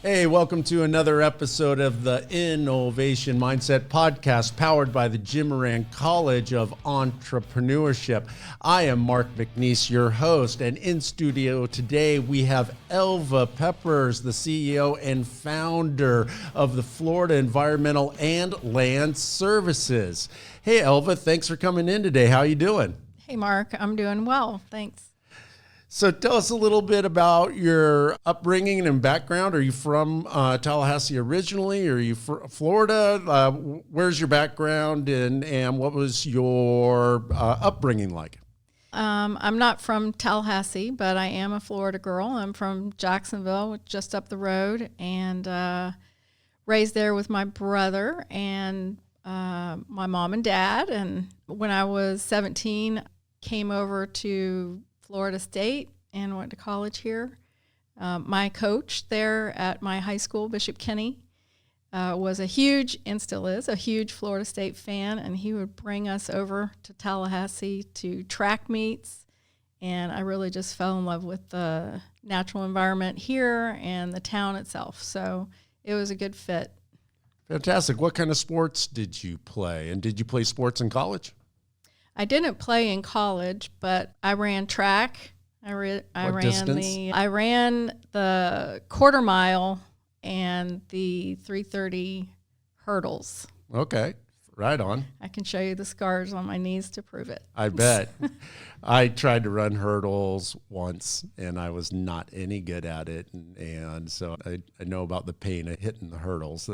Hey, welcome to another episode of the InNOLEvation Mindset podcast powered by the Jim Moran College of Entrepreneurship. I am Mark McNees, your host, and in studio today we have Elva Peppers, the CEO and founder of the Florida Environmental and Land Services. Hey, Elva, thanks for coming in today. How are you doing? Hey, Mark, I'm doing well. Thanks. So tell us a little bit about your upbringing and background. Are you from Tallahassee originally? Are you from Florida? Where's your background and what was your upbringing like? I'm not from Tallahassee, but I am a Florida girl. I'm from Jacksonville, just up the road, and raised there with my brother and my mom and dad. And when I was 17, came over to Florida State and went to college here. My coach there at my high school, Bishop Kenny, was and still is, a huge Florida State fan, and he would bring us over to Tallahassee to track meets, and I really just fell in love with the natural environment here and the town itself, so it was a good fit. Fantastic. What kind of sports did you play, and did you play sports in college? I didn't play in college, but I ran track. I ran the quarter mile and the 330 hurdles. Okay, right on. I can show you the scars on my knees to prove it. I bet. I tried to run hurdles once, and I was not any good at it, and so I know about the pain of hitting the hurdles.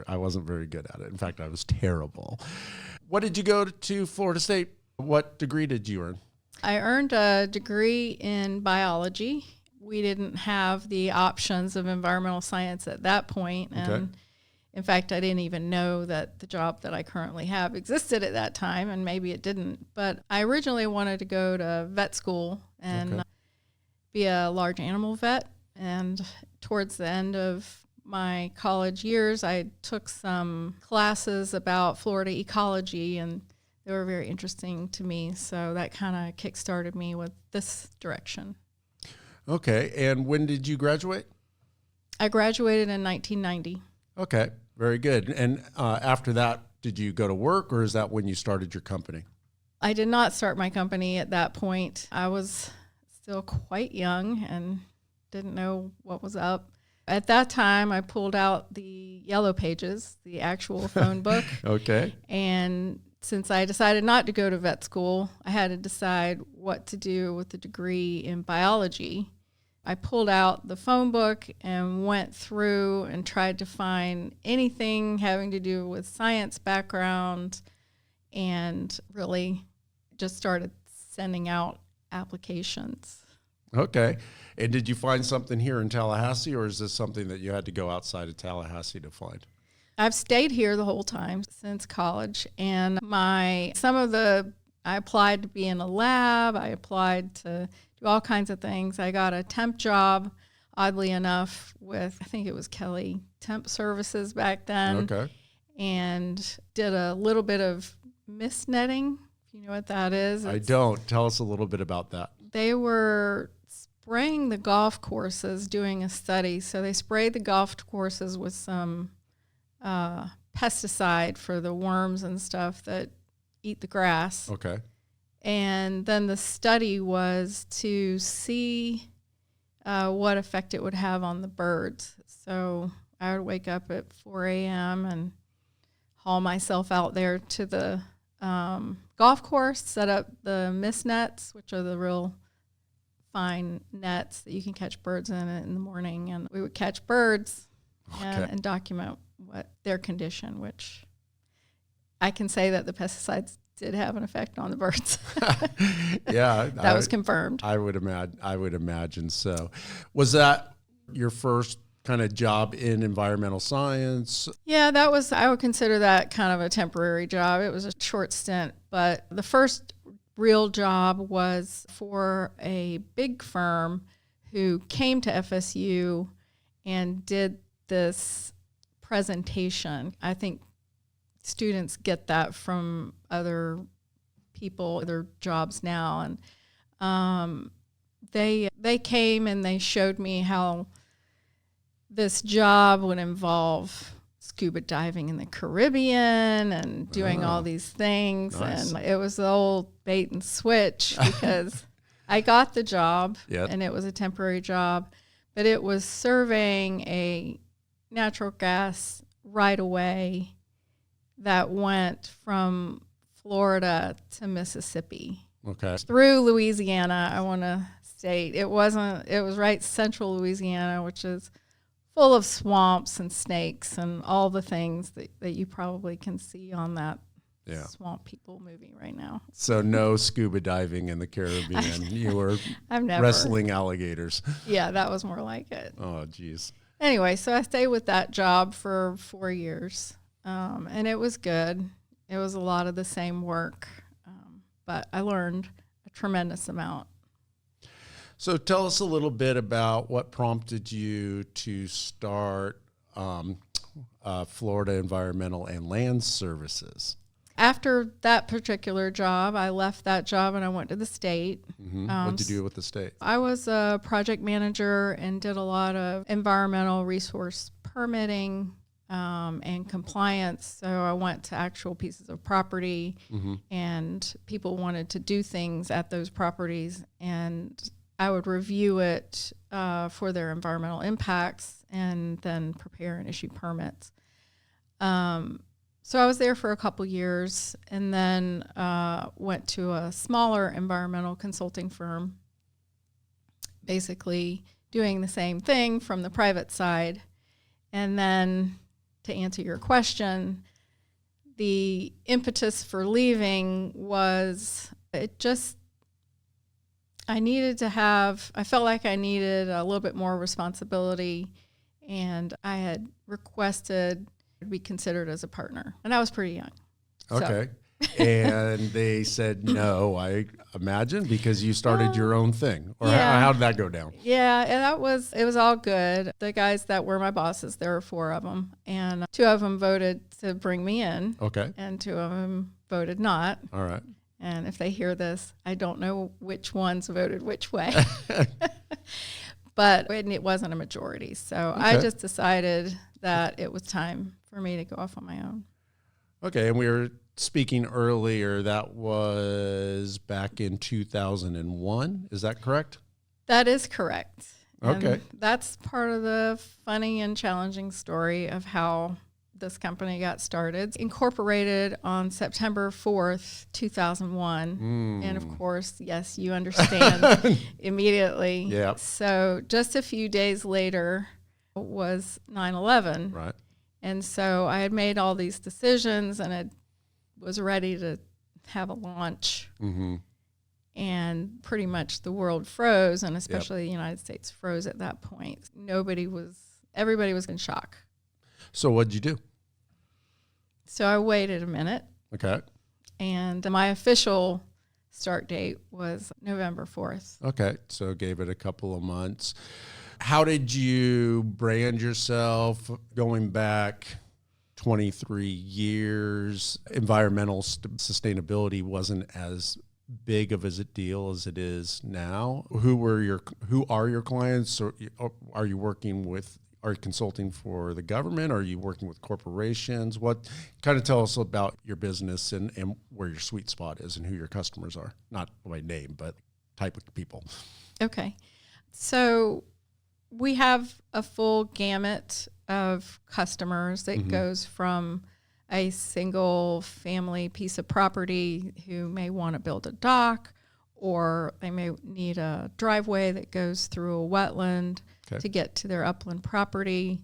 I wasn't very good at it. In fact, I was terrible. What did you go to Florida State? What degree did you earn? I earned a degree in biology. We didn't have the options of environmental science at that point, and in fact, I didn't even know that the job that I currently have existed at that time, and maybe it didn't. But I originally wanted to go to vet school and be a large animal vet, and towards the end of my college years, I took some classes about Florida ecology, and they were very interesting to me. So that kind of kick-started me with this direction. Okay. And when did you graduate? I graduated in 1990. Okay. Very good. And after that, did you go to work, or is that when you started your company? I did not start my company at that point. I was still quite young and didn't know what was up. At that time, I pulled out the Yellow Pages, the actual phone book. Okay. And since I decided not to go to vet school, I had to decide what to do with the degree in biology. I pulled out the phone book and went through and tried to find anything having to do with science background, and really just started sending out applications. Okay. And did you find something here in Tallahassee, or is this something that you had to go outside of Tallahassee to find? I've stayed here the whole time since college, and I applied to be in a lab. I applied to do all kinds of things. I got a temp job, oddly enough, with, I think it was Kelly Temp Services back then. Okay. And did a little bit of mist netting, if you know what that is. I don't. Tell us a little bit about that. They were spraying the golf courses, doing a study. So they sprayed the golf courses with some pesticide for the worms and stuff that eat the grass. Okay. And then the study was to see what effect it would have on the birds. So I would wake up at 4 a.m. and haul myself out there to the golf course, set up the mist nets, which are the real fine nets that you can catch birds in the morning. And we would catch birds and document what their condition, which I can say that the pesticides did have an effect on the birds. Yeah. That was confirmed. I would imagine so. Was that your first kind of job in environmental science? Yeah, I would consider that kind of a temporary job. It was a short stint, but the first real job was for a big firm who came to FSU and did this presentation. I think students get that from other people, other jobs now, and they came and they showed me how this job would involve scuba diving in the Caribbean and doing all these things. Nice. And it was the old bait and switch because I got the job and it was a temporary job, but it was serving a natural gas right away that went from Florida to Mississippi. Okay. Through Louisiana, I want to state. It was right central Louisiana, which is full of swamps and snakes and all the things that you probably can see on that Swamp People movie right now. So no scuba diving in the Caribbean. You were wrestling alligators. Yeah, that was more like it. Oh, geez. Anyway, so I stayed with that job for 4 years, and it was good. It was a lot of the same work, but I learned a tremendous amount. So tell us a little bit about what prompted you to start Florida Environmental and Land Services. After that particular job, I left that job and I went to the state. Mm-hmm. What did you do with the state? I was a project manager and did a lot of environmental resource permitting and compliance. So I went to actual pieces of property, and people wanted to do things at those properties, and I would review it for their environmental impacts and then prepare and issue permits. So I was there for a couple years and then went to a smaller environmental consulting firm, basically doing the same thing from the private side. And then to answer your question, the impetus for leaving was I felt like I needed a little bit more responsibility, and I had requested to be considered as a partner, and I was pretty young. Okay. And they said no, I imagine, because you started your own thing. Or how did that go down? Yeah, and it was all good. The guys that were my bosses, there were 4 of them, and 2 of them voted to bring me in. Okay. And 2 of them voted not. All right. And if they hear this, I don't know which ones voted which way. But it wasn't a majority. So I just decided that it was time for me to go off on my own. Okay, and we were speaking earlier, that was back in 2001. Is that correct? That is correct. Okay. And that's part of the funny and challenging story of how this company got started. Incorporated on September 4th, 2001. And of course, yes, you understand immediately. Yeah. So just a few days later was 9/11. Right. And so I had made all these decisions and I was ready to have a launch. Mm-hmm. And pretty much the world froze, and especially the United States froze at that point. Everybody was in shock. So what'd you do? So I waited a minute. Okay. And my official start date was November 4th. Okay. So gave it a couple of months. How did you brand yourself going back 23 years? Environmental sustainability wasn't as big of a deal as it is now. Who are your clients? Or are you working with? Are you consulting for the government? Are you working with corporations? What kind of tell us about your business and where your sweet spot is and who your customers are? Not by name, but type of people. Okay. So we have a full gamut of customers that goes from a single family piece of property who may want to build a dock, or they may need a driveway that goes through a wetland to get to their upland property,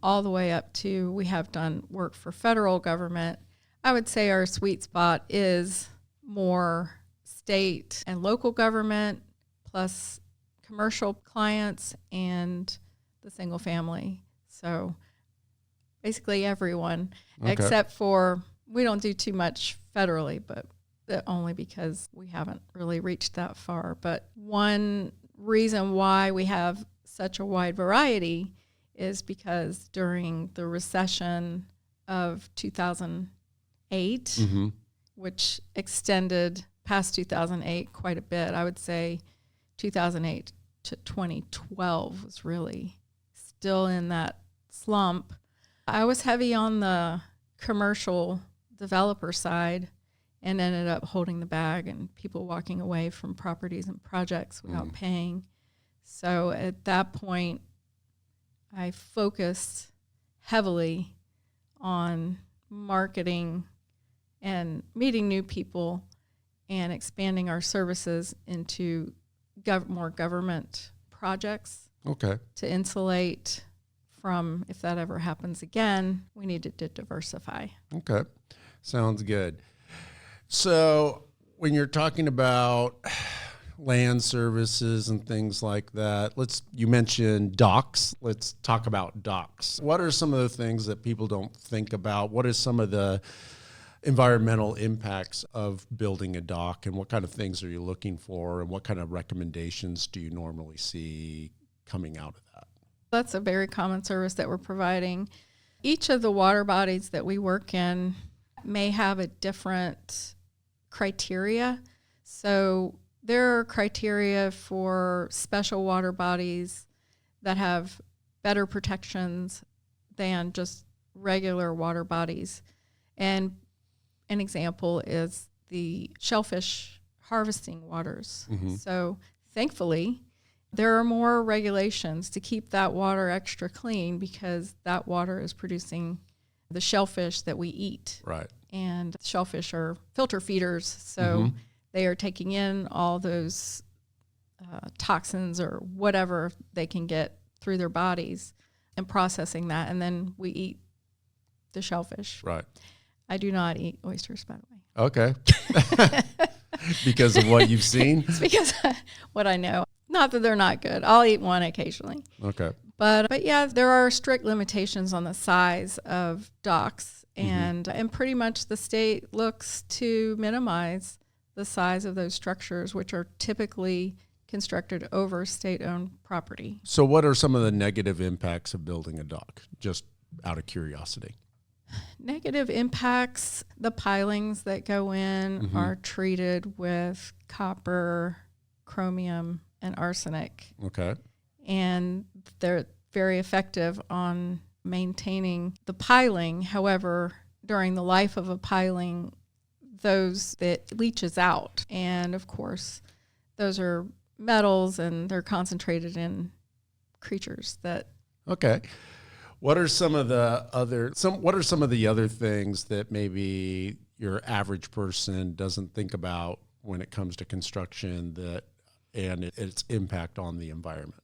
all the way up to we have done work for federal government. I would say our sweet spot is more state and local government, plus commercial clients and the single family. So basically everyone, except for we don't do too much federally, but only because we haven't really reached that far. But one reason why we have such a wide variety is because during the recession of 2008, which extended past 2008 quite a bit, I would say 2008 to 2012 was really still in that slump. I was heavy on the commercial developer side and ended up holding the bag and people walking away from properties and projects without paying. So at that point, I focused heavily on marketing and meeting new people and expanding our services into more government projects. Okay. To insulate from, if that ever happens again, we needed to diversify. Okay. Sounds good. So when you're talking about land services and things like that, you mentioned docks. Let's talk about docks. What are some of the things that people don't think about? What are some of the environmental impacts of building a dock, and what kind of things are you looking for, and what kind of recommendations do you normally see coming out of that? That's a very common service that we're providing. Each of the water bodies that we work in may have a different criteria. So there are criteria for special water bodies that have better protections than just regular water bodies. And an example is the shellfish harvesting waters. So thankfully, there are more regulations to keep that water extra clean because that water is producing the shellfish that we eat. Right. And shellfish are filter feeders, so they are taking in all those toxins or whatever they can get through their bodies and processing that, and then we eat the shellfish. Right. I do not eat oysters, by the way. Okay. Because of what you've seen? It's because what I know. Not that they're not good. I'll eat one occasionally. Okay. But yeah, there are strict limitations on the size of docks, and pretty much the state looks to minimize the size of those structures, which are typically constructed over state-owned property. So what are some of the negative impacts of building a dock, just out of curiosity? Negative impacts, the pilings that go in are treated with copper, chromium, and arsenic. Okay. And they're very effective on maintaining the piling. However, during the life of a piling, it leaches out. And of course, those are metals and they're concentrated in creatures that. Okay. What are some of the other things that maybe your average person doesn't think about when it comes to construction and its impact on the environment?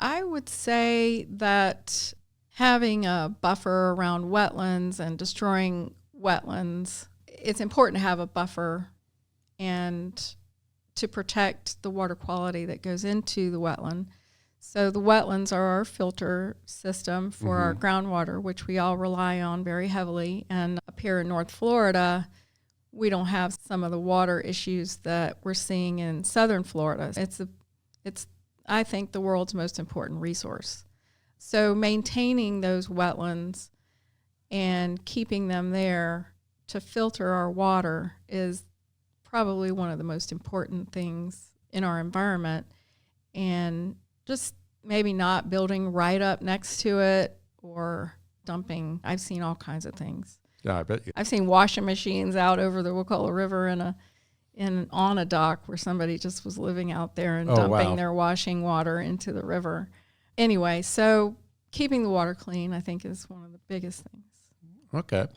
I would say that having a buffer around wetlands and destroying wetlands, it's important to have a buffer and to protect the water quality that goes into the wetland. So the wetlands are our filter system for our groundwater, which we all rely on very heavily. And up here in North Florida, we don't have some of the water issues that we're seeing in southern Florida. It's I think, the world's most important resource. So maintaining those wetlands and keeping them there to filter our water is probably one of the most important things in our environment. And just maybe not building right up next to it or dumping. I've seen all kinds of things. Yeah, I bet you. I've seen washing machines out over the Wakulla River on a dock where somebody just was living out there and dumping their washing water into the river. Anyway, so keeping the water clean, I think, is one of the biggest things. Okay.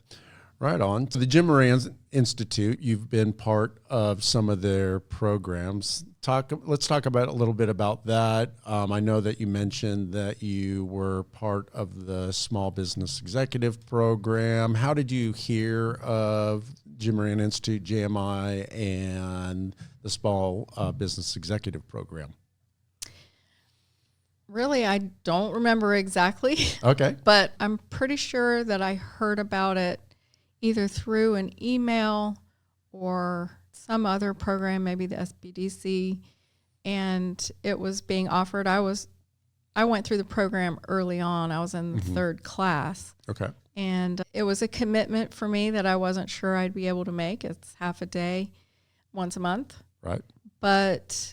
Right on. So the Jim Moran Institute, you've been part of some of their programs. Let's talk about a little bit about that. I know that you mentioned that you were part of the Small Business Executive Program. How did you hear of Jim Moran Institute, JMI, and the Small Business Executive Program? Really, I don't remember exactly. Okay. But I'm pretty sure that I heard about it either through an email or some other program, maybe the SBDC, and it was being offered. I went through the program early on. I was in the third class. Okay. And it was a commitment for me that I wasn't sure I'd be able to make. It's half a day, once a month. Right. But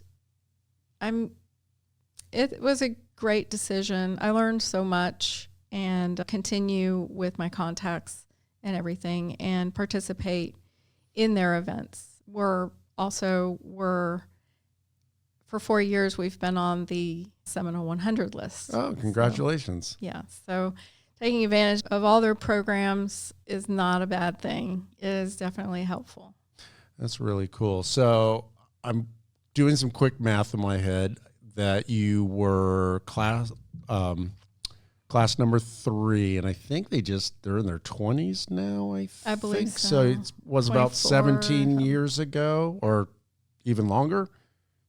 it was a great decision. I learned so much and continue with my contacts and everything and participate in their events. For 4 years, we've been on the Seminole 100 list. Oh, congratulations. So, yeah. So taking advantage of all their programs is not a bad thing. It is definitely helpful. That's really cool. So I'm doing some quick math in my head that you were class number 3, and I think they're in their 20s now, I believe think. so. So it was about 17 something. years ago or even longer.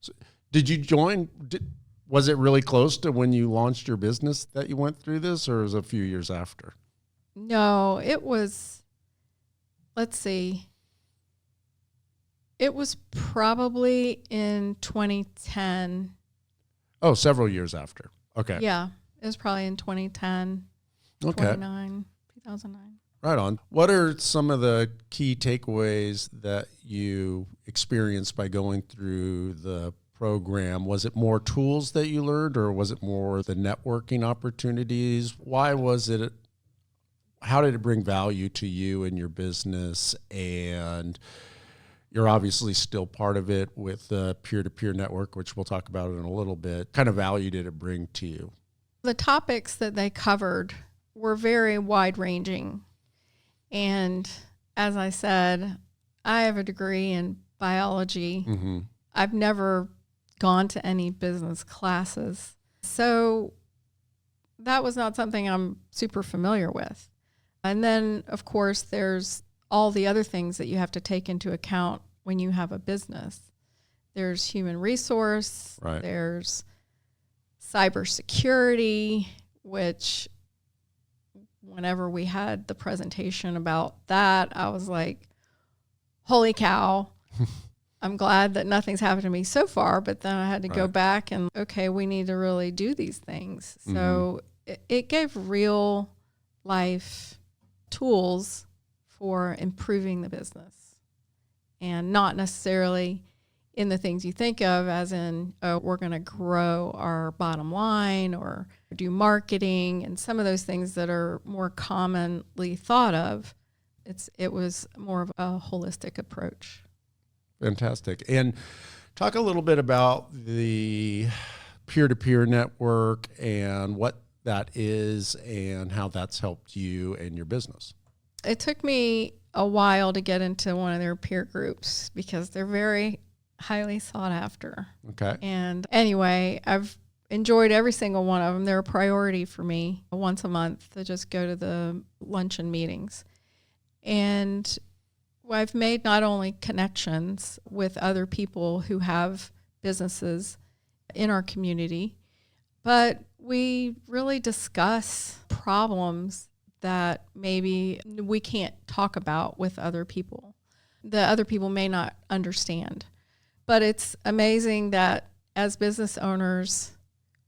So did you join? Was it really close to when you launched your business that you went through this, or was it a few years after? No, it was, let's see. It was probably in 2010. Oh, several years after. Okay. Yeah, it was probably in 2010, Okay. 2009. Right on. What are some of the key takeaways that you experienced by going through the program? Was it more tools that you learned, or was it more the networking opportunities? Why was it? How did it bring value to you and your business? And you're obviously still part of it with the peer-to-peer network, which we'll talk about in a little bit. What kind of value did it bring to you? The topics that they covered were very wide-ranging. And as I said, I have a degree in biology. Mm-hmm. I've never gone to any business classes. So that was not something I'm super familiar with. And then, of course, there's all the other things that you have to take into account when you have a business. There's human resource, Right. There's cybersecurity, which whenever we had the presentation about that, I was like, holy cow. I'm glad that nothing's happened to me so far, but then I had to go Right. back and, okay, we need to really do these things. So it gave real life tools for improving the business, and not necessarily in the things you think of as in, oh, we're going to grow our bottom line or do marketing and some of those things that are more commonly thought of. It was more of a holistic approach. Fantastic. And talk a little bit about the peer-to-peer network and what that is and how that's helped you and your business. It took me a while to get into one of their peer groups because they're very highly sought after. Okay. And anyway, I've enjoyed every single one of them. They're a priority for me once a month to just go to the luncheon meetings. And I've made not only connections with other people who have businesses in our community, but we really discuss problems that maybe we can't talk about with other people. The other people may not understand. But it's amazing that as business owners,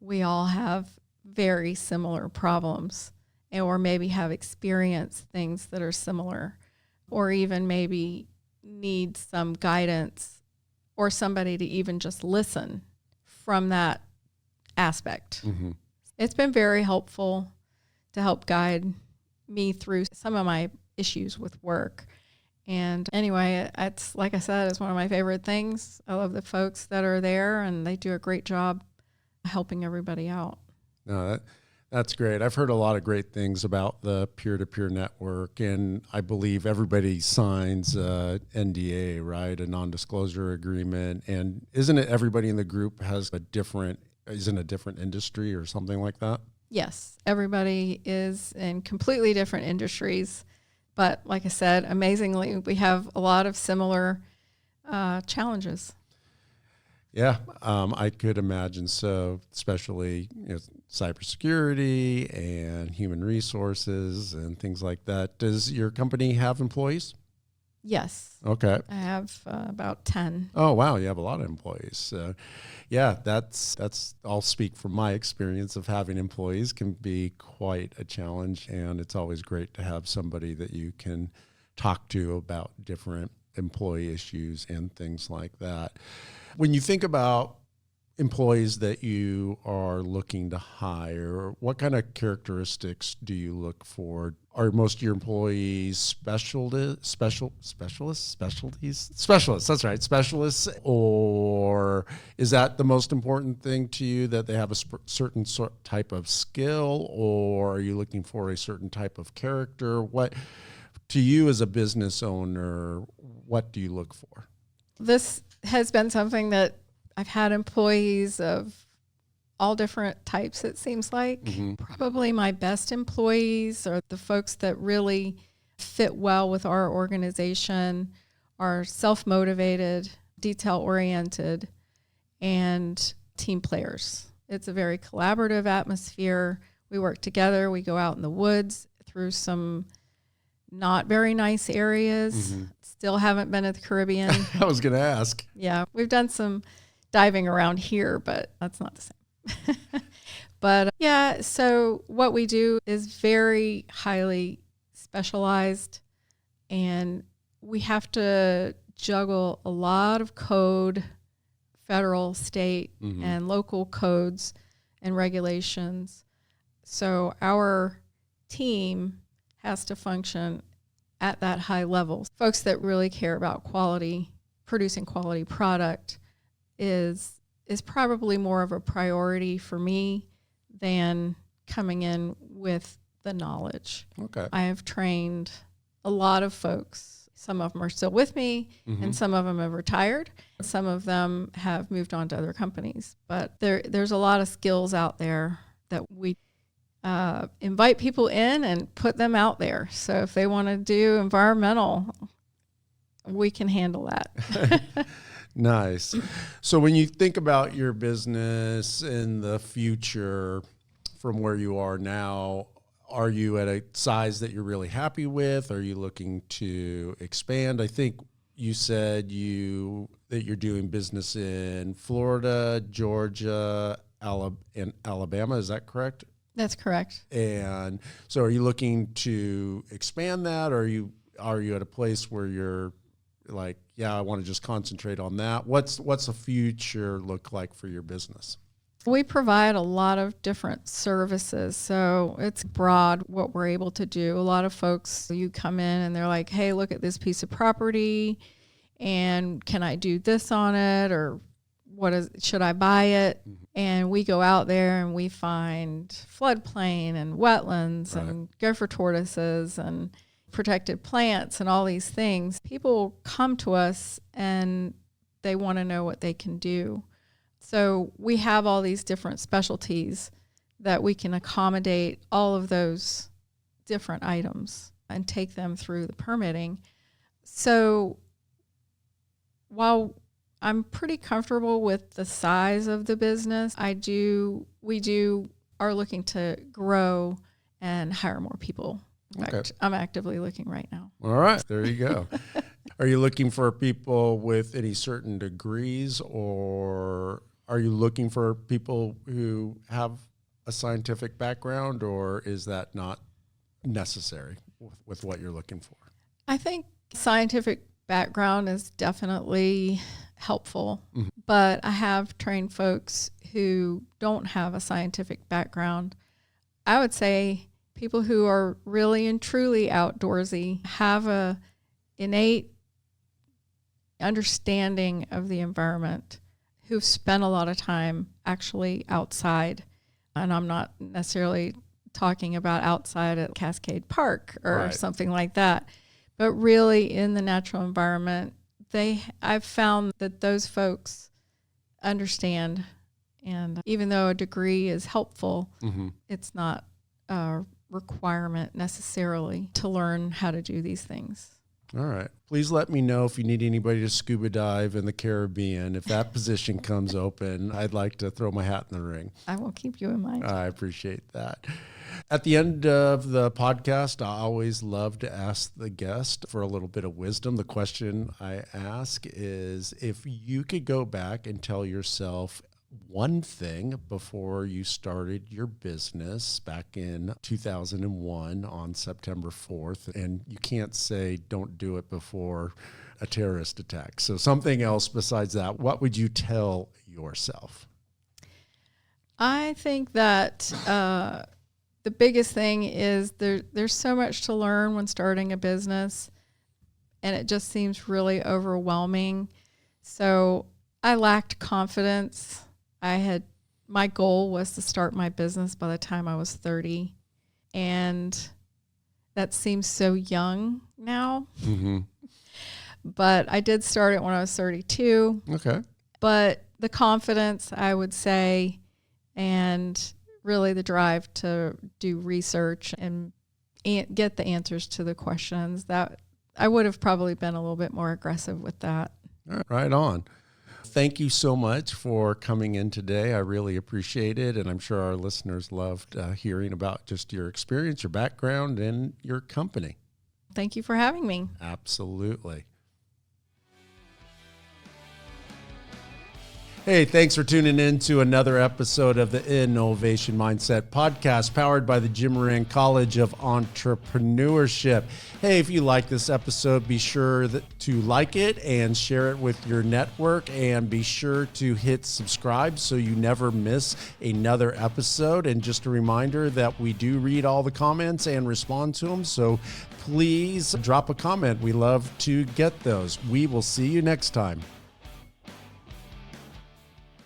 we all have very similar problems, or maybe have experienced things that are similar, or even maybe need some guidance or somebody to even just listen from that aspect. Mm-hmm. It's been very helpful to help guide me through some of my issues with work. And anyway, it's, like I said, it's one of my favorite things. I love the folks that are there, and they do a great job helping everybody out. No, that's great. I've heard a lot of great things about the peer-to-peer network, and I believe everybody signs a NDA, right? A non-disclosure agreement. And isn't it everybody in the group is in a different industry or something like that? Yes, everybody is in completely different industries. But like I said, amazingly, we have a lot of similar challenges. Yeah, I could imagine so, especially cybersecurity and human resources and things like that. Does your company have employees? Yes. Okay. I have about 10. Oh, wow. You have a lot of employees. Yeah, I'll speak from my experience of having employees can be quite a challenge. And it's always great to have somebody that you can talk to about different employee issues and things like that. When you think about employees that you are looking to hire, what kind of characteristics do you look for? Are most of your employees specialists? That's right, specialists. Or is that the most important thing to you, that they have a certain type of skill, or are you looking for a certain type of character? What, to you as a business owner, what do you look for? This has been something that I've had employees of all different types, it seems like. Mm-hmm. Probably my best employees are the folks that really fit well with our organization, are self-motivated, detail-oriented, and team players. It's a very collaborative atmosphere. We work together. We go out in the woods through some not very nice areas. Mm-hmm. Still haven't been at the Caribbean. I was going to ask. Yeah, we've done some diving around here, but that's not the same. But yeah, so what we do is very highly specialized, and we have to juggle a lot of code, federal, state, mm-hmm. and local codes and regulations. So our team has to function at that high level. Folks that really care about quality, producing quality product is probably more of a priority for me than coming in with the knowledge. Okay. I have trained a lot of folks. Some of them are still with me, mm-hmm. and some of them have retired. Some of them have moved on to other companies. But there's a lot of skills out there that we invite people in and put them out there. So if they want to do environmental, we can handle that. Nice. So when you think about your business in the future from where you are now, are you at a size that you're really happy with? Are you looking to expand? I think you said that you're doing business in Florida, Georgia, and Alabama. Is that correct? That's correct. And so are you looking to expand that, or are you at a place where you're like, yeah, I want to just concentrate on that? What's the future look like for your business? We provide a lot of different services, so it's broad what we're able to do. A lot of folks, you come in and they're like, hey, look at this piece of property, and can I do this on it, or should I buy it? Mm-hmm. And we go out there and we find floodplain and wetlands, right, and gopher tortoises and protected plants and all these things. People come to us and they want to know what they can do. So we have all these different specialties that we can accommodate all of those different items and take them through the permitting. So while I'm pretty comfortable with the size of the business, we are looking to grow and hire more people. In fact, I'm actively looking right now. All right, there you go. Are you looking for people with any certain degrees, or are you looking for people who have a scientific background, or is that not necessary with what you're looking for? I think scientific background is definitely helpful, mm-hmm. but I have trained folks who don't have a scientific background. I would say people who are really and truly outdoorsy, have a innate understanding of the environment, who've spent a lot of time actually outside. And I'm not necessarily talking about outside at Cascade Park or right, something like that, but really in the natural environment. I've found that those folks understand, and even though a degree is helpful, mm-hmm. it's not a requirement necessarily to learn how to do these things. All right. Please let me know if you need anybody to scuba dive in the Caribbean. If that position comes open, I'd like to throw my hat in the ring. I will keep you in mind. I appreciate that. At the end of the podcast, I always love to ask the guest for a little bit of wisdom. The question I ask is, if you could go back and tell yourself one thing before you started your business back in 2001 on September 4th, and you can't say don't do it before a terrorist attack. So something else besides that, what would you tell yourself? I think that the biggest thing is there's so much to learn when starting a business, and it just seems really overwhelming. So I lacked confidence. My goal was to start my business by the time I was 30, and that seems so young now. Mm-hmm. But I did start it when I was 32. Okay. But the confidence, I would say, and really the drive to do research and get the answers to the questions, that I would have probably been a little bit more aggressive with that. Right on. Thank you so much for coming in today. I really appreciate it. And I'm sure our listeners loved hearing about just your experience, your background, and your company. Thank you for having me. Absolutely. Hey, thanks for tuning in to another episode of the InNOLEvation Mindset podcast, powered by the Jim Moran College of Entrepreneurship. Hey, if you like this episode, be sure to like it and share it with your network, and be sure to hit subscribe so you never miss another episode. And just a reminder that we do read all the comments and respond to them, so please drop a comment. We love to get those. We will see you next time.